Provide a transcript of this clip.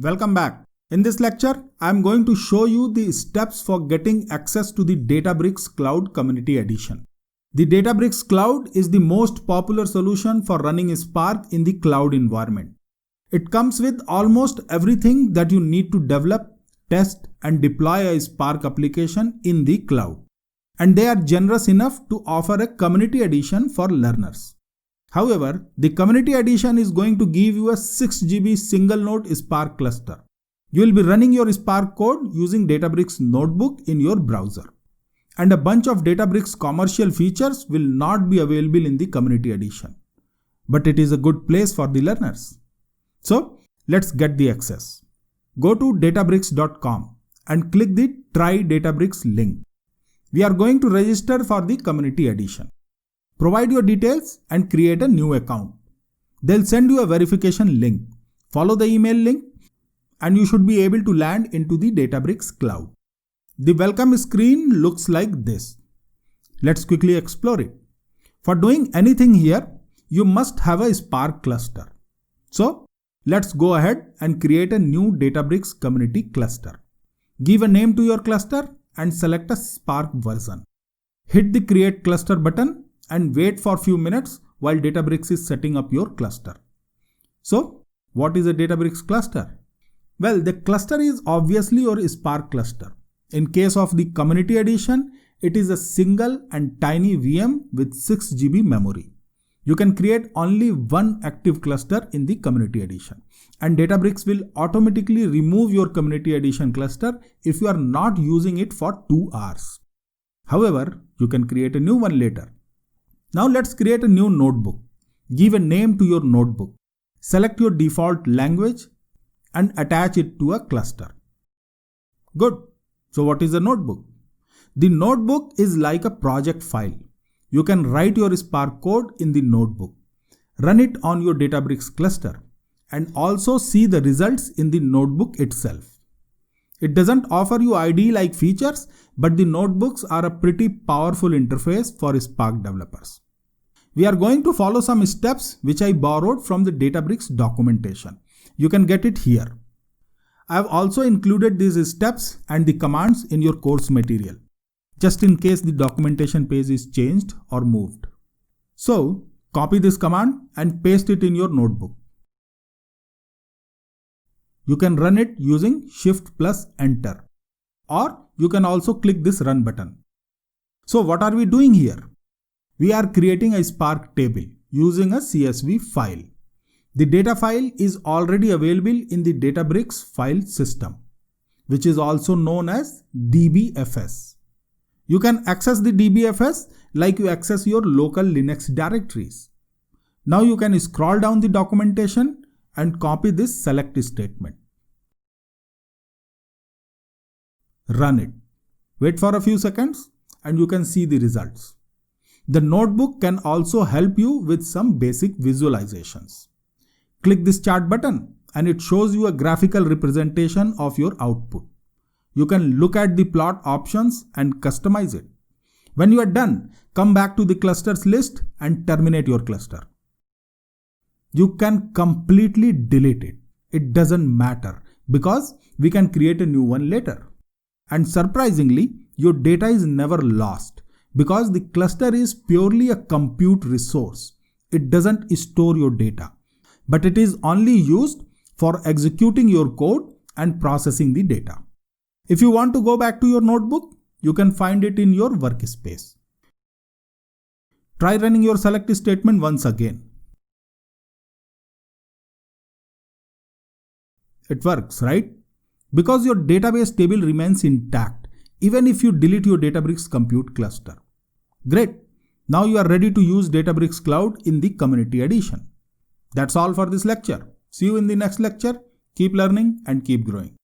Welcome back. In this lecture, I am going to show you the steps for getting access to the Databricks Cloud Community Edition. The Databricks Cloud is the most popular solution for running Spark in the cloud environment. It comes with almost everything that you need to develop, test, and deploy a Spark application in the cloud. And they are generous enough to offer a community edition for learners. However, the community edition is going to give you a 6 GB single node Spark cluster. You will be running your Spark code using Databricks Notebook in your browser. And a bunch of Databricks commercial features will not be available in the community edition. But it is a good place for the learners. So, let's get the access. Go to databricks.com and click the Try Databricks link. We are going to register for the community edition. Provide your details and create a new account. They'll send you a verification link. Follow the email link and you should be able to land into the Databricks cloud. The welcome screen looks like this. Let's quickly explore it. For doing anything here, you must have a Spark cluster. So, let's go ahead and create a new Databricks community cluster. Give a name to your cluster and select a Spark version. Hit the Create Cluster button and wait for a few minutes while Databricks is setting up your cluster. So, what is a Databricks cluster? Well, the cluster is obviously your Spark cluster. In case of the community edition, it is a single and tiny VM with 6 GB memory. You can create only one active cluster in the community edition. And Databricks will automatically remove your community edition cluster if you are not using it for 2 hours. However, you can create a new one later. Now let's create a new notebook. Give a name to your notebook. Select your default language and attach it to a cluster. Good. So what is a notebook? The notebook is like a project file. You can write your Spark code in the notebook, run it on your Databricks cluster, and also see the results in the notebook itself. It doesn't offer you IDE-like features, but the notebooks are a pretty powerful interface for Spark developers. We are going to follow some steps which I borrowed from the Databricks documentation. You can get it here. I have also included these steps and the commands in your course material, just in case the documentation page is changed or moved. So, copy this command and paste it in your notebook. You can run it using Shift plus Enter, or you can also click this Run button. So what are we doing here? We are creating a Spark table using a CSV file. The data file is already available in the Databricks file system, which is also known as DBFS. You can access the DBFS like you access your local Linux directories. Now you can scroll down the documentation and copy this select statement. Run it. Wait for a few seconds and you can see the results. The notebook can also help you with some basic visualizations. Click this chart button and it shows you a graphical representation of your output. You can look at the plot options and customize it. When you are done, come back to the clusters list and terminate your cluster. You can completely delete it. It doesn't matter because we can create a new one later. And surprisingly, your data is never lost because the cluster is purely a compute resource. It doesn't store your data, but it is only used for executing your code and processing the data. If you want to go back to your notebook, you can find it in your workspace. Try running your select statement once again. It works, right? Because your database table remains intact, even if you delete your Databricks compute cluster. Great! Now you are ready to use Databricks Cloud in the community edition. That's all for this lecture. See you in the next lecture. Keep learning and keep growing.